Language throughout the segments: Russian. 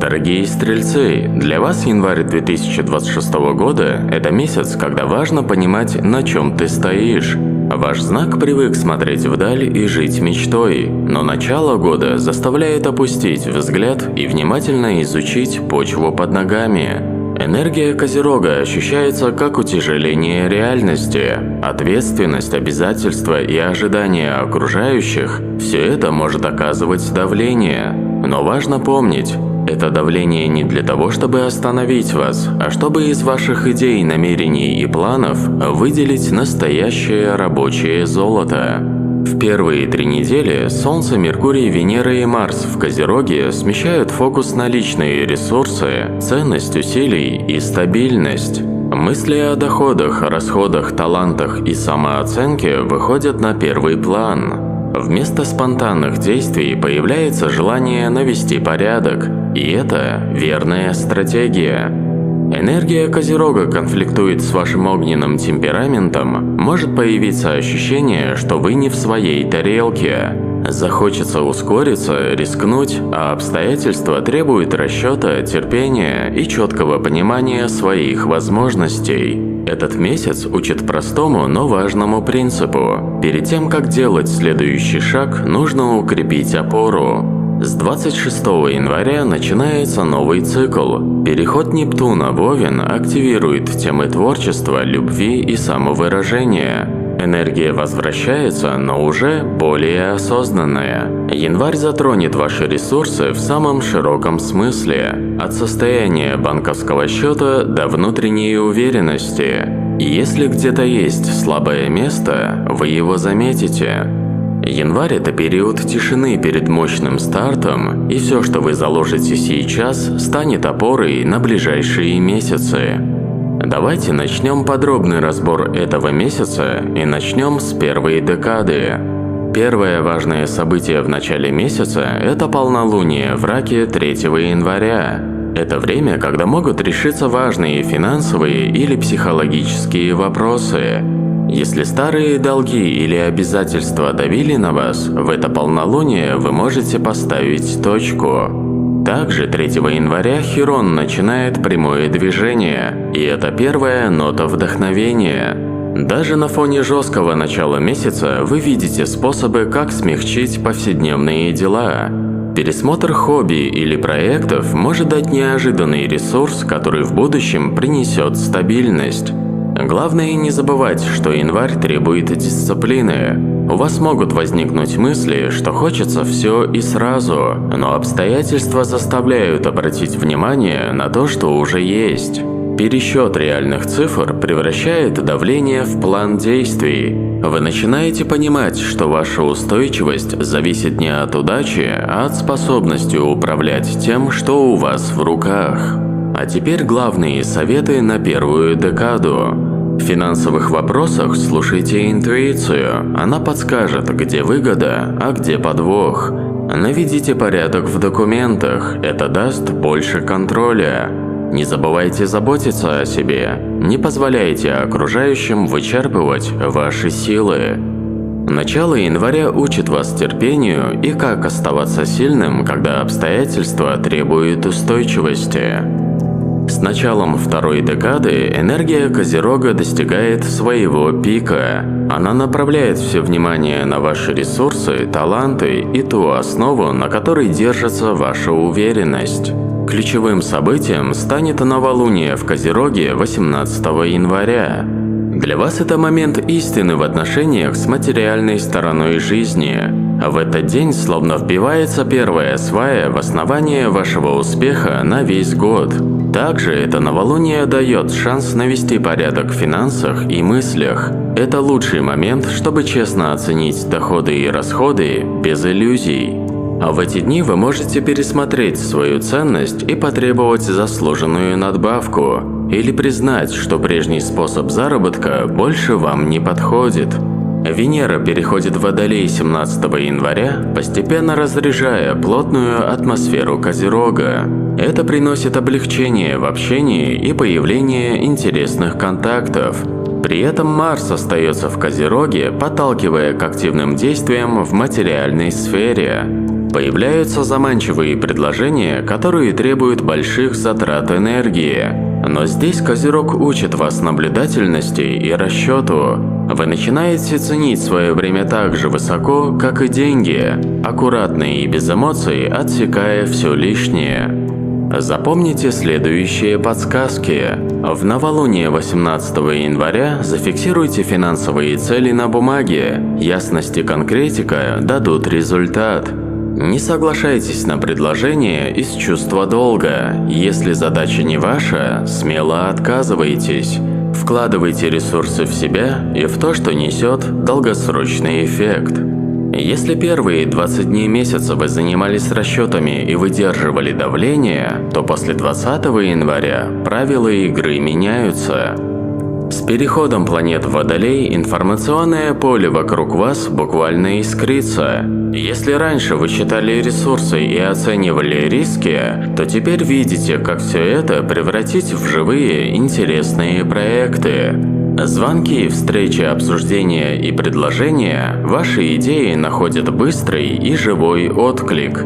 Дорогие стрельцы, для вас январь 2026 года – это месяц, когда важно понимать, на чем ты стоишь. Ваш знак привык смотреть вдаль и жить мечтой, но начало года заставляет опустить взгляд и внимательно изучить почву под ногами. Энергия Козерога ощущается как утяжеление реальности, ответственность, обязательства и ожидания окружающих – все это может оказывать давление. Но важно помнить, это давление не для того, чтобы остановить вас, а чтобы из ваших идей, намерений и планов выделить настоящее рабочее золото. В первые 3 недели Солнце, Меркурий, Венера и Марс в Козероге смещают фокус на личные ресурсы, ценность усилий и стабильность. Мысли о доходах, расходах, талантах и самооценке выходят на первый план. Вместо спонтанных действий появляется желание навести порядок, и это верная стратегия. Энергия Козерога конфликтует с вашим огненным темпераментом, может появиться ощущение, что вы не в своей тарелке. Захочется ускориться, рискнуть, а обстоятельства требуют расчета, терпения и четкого понимания своих возможностей. Этот месяц учит простому, но важному принципу. Перед тем, как делать следующий шаг, нужно укрепить опору. С 26 января начинается новый цикл. Переход Нептуна в Овен активирует темы творчества, любви и самовыражения. Энергия возвращается, но уже более осознанная. Январь затронет ваши ресурсы в самом широком смысле. От состояния банковского счета до внутренней уверенности. И если где-то есть слабое место, вы его заметите. Январь – это период тишины перед мощным стартом, и все, что вы заложите сейчас, станет опорой на ближайшие месяцы. Давайте начнем подробный разбор этого месяца и начнем с первой декады. Первое важное событие в начале месяца – это полнолуние в Раке 3 января. Это время, когда могут решиться важные финансовые или психологические вопросы. Если старые долги или обязательства давили на вас, в это полнолуние вы можете поставить точку. Также 3 января Хирон начинает прямое движение, и это первая нота вдохновения. Даже на фоне жесткого начала месяца вы видите способы, как смягчить повседневные дела. Пересмотр хобби или проектов может дать неожиданный ресурс, который в будущем принесет стабильность. Главное не забывать, что январь требует дисциплины. У вас могут возникнуть мысли, что хочется все и сразу, но обстоятельства заставляют обратить внимание на то, что уже есть. Пересчет реальных цифр превращает давление в план действий. Вы начинаете понимать, что ваша устойчивость зависит не от удачи, а от способности управлять тем, что у вас в руках. А теперь главные советы на первую декаду. В финансовых вопросах слушайте интуицию, она подскажет, где выгода, а где подвох. Наведите порядок в документах, это даст больше контроля. Не забывайте заботиться о себе, не позволяйте окружающим вычерпывать ваши силы. Начало января учит вас терпению и как оставаться сильным, когда обстоятельства требуют устойчивости. С началом второй декады энергия Козерога достигает своего пика. Она направляет все внимание на ваши ресурсы, таланты и ту основу, на которой держится ваша уверенность. Ключевым событием станет новолуние в Козероге 18 января. Для вас это момент истины в отношениях с материальной стороной жизни. В этот день словно вбивается первая свая в основание вашего успеха на весь год. Также это новолуние дает шанс навести порядок в финансах и мыслях. Это лучший момент, чтобы честно оценить доходы и расходы без иллюзий. А в эти дни вы можете пересмотреть свою ценность и потребовать заслуженную надбавку, или признать, что прежний способ заработка больше вам не подходит. Венера переходит в Водолей 17 января, постепенно разряжая плотную атмосферу Козерога. Это приносит облегчение в общении и появление интересных контактов. При этом Марс остается в Козероге, подталкивая к активным действиям в материальной сфере. Появляются заманчивые предложения, которые требуют больших затрат энергии. Но здесь Козерог учит вас наблюдательности и расчету. Вы начинаете ценить свое время так же высоко, как и деньги, аккуратно и без эмоций отсекая все лишнее. Запомните следующие подсказки. В новолуние 18 января зафиксируйте финансовые цели на бумаге. Ясность и конкретика дадут результат. Не соглашайтесь на предложение из чувства долга. Если задача не ваша, смело отказывайтесь. Вкладывайте ресурсы в себя и в то, что несет долгосрочный эффект. Если первые 20 дней месяца вы занимались расчетами и выдерживали давление, то после 20 января правила игры меняются. С переходом планет в Водолей информационное поле вокруг вас буквально искрится. Если раньше вы считали ресурсы и оценивали риски, то теперь видите, как все это превратить в живые интересные проекты. Звонки, встречи, обсуждения и предложения ваши идеи находят быстрый и живой отклик.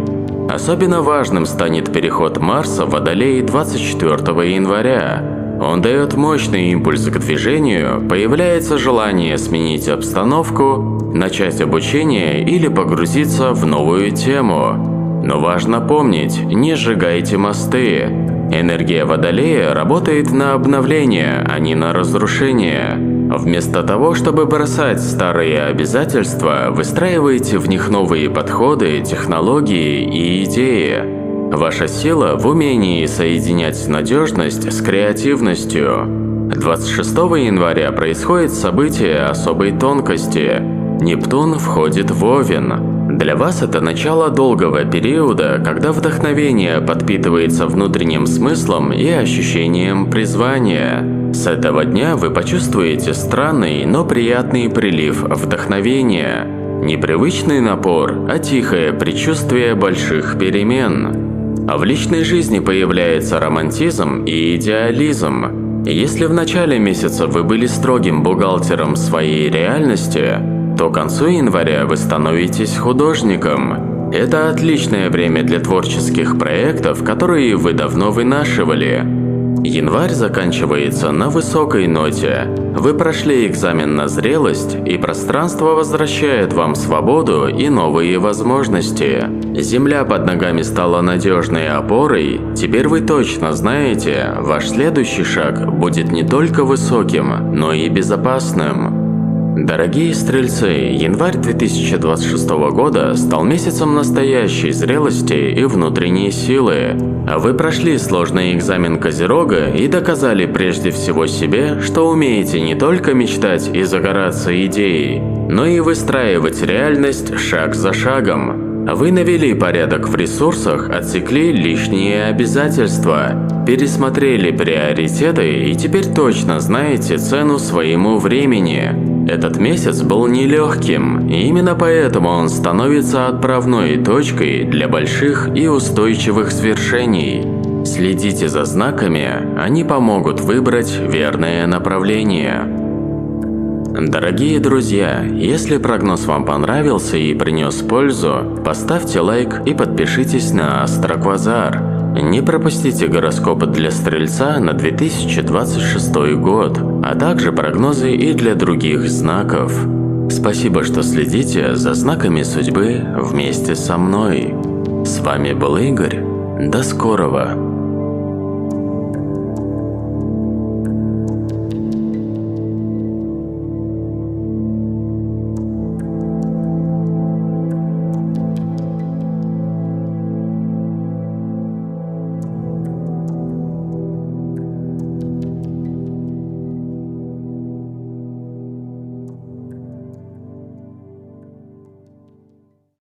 Особенно важным станет переход Марса в Водолей 24 января. Он дает мощный импульс к движению, появляется желание сменить обстановку, начать обучение или погрузиться в новую тему. Но важно помнить, не сжигайте мосты. Энергия Водолея работает на обновление, а не на разрушение. Вместо того, чтобы бросать старые обязательства, выстраивайте в них новые подходы, технологии и идеи. Ваша сила в умении соединять надежность с креативностью. 26 января происходит событие особой тонкости. Нептун входит в Овен. Для вас это начало долгого периода, когда вдохновение подпитывается внутренним смыслом и ощущением призвания. С этого дня вы почувствуете странный, но приятный прилив вдохновения. Непривычный напор, а тихое предчувствие больших перемен. А в личной жизни появляется романтизм и идеализм. Если в начале месяца вы были строгим бухгалтером своей реальности, то к концу января вы становитесь художником. Это отличное время для творческих проектов, которые вы давно вынашивали. Январь заканчивается на высокой ноте. Вы прошли экзамен на зрелость, и пространство возвращает вам свободу и новые возможности. Земля под ногами стала надежной опорой. Теперь вы точно знаете, ваш следующий шаг будет не только высоким, но и безопасным. Дорогие стрельцы, январь 2026 года стал месяцем настоящей зрелости и внутренней силы. Вы прошли сложный экзамен Козерога и доказали прежде всего себе, что умеете не только мечтать и загораться идеей, но и выстраивать реальность шаг за шагом. Вы навели порядок в ресурсах, отсекли лишние обязательства, пересмотрели приоритеты и теперь точно знаете цену своему времени. Этот месяц был нелегким, и именно поэтому он становится отправной точкой для больших и устойчивых свершений. Следите за знаками, они помогут выбрать верное направление. Дорогие друзья, если прогноз вам понравился и принес пользу, поставьте лайк и подпишитесь на Астроквазар. Не пропустите гороскопы для Стрельца на 2026 год, а также прогнозы и для других знаков. Спасибо, что следите за знаками судьбы вместе со мной. С вами был Игорь. До скорого!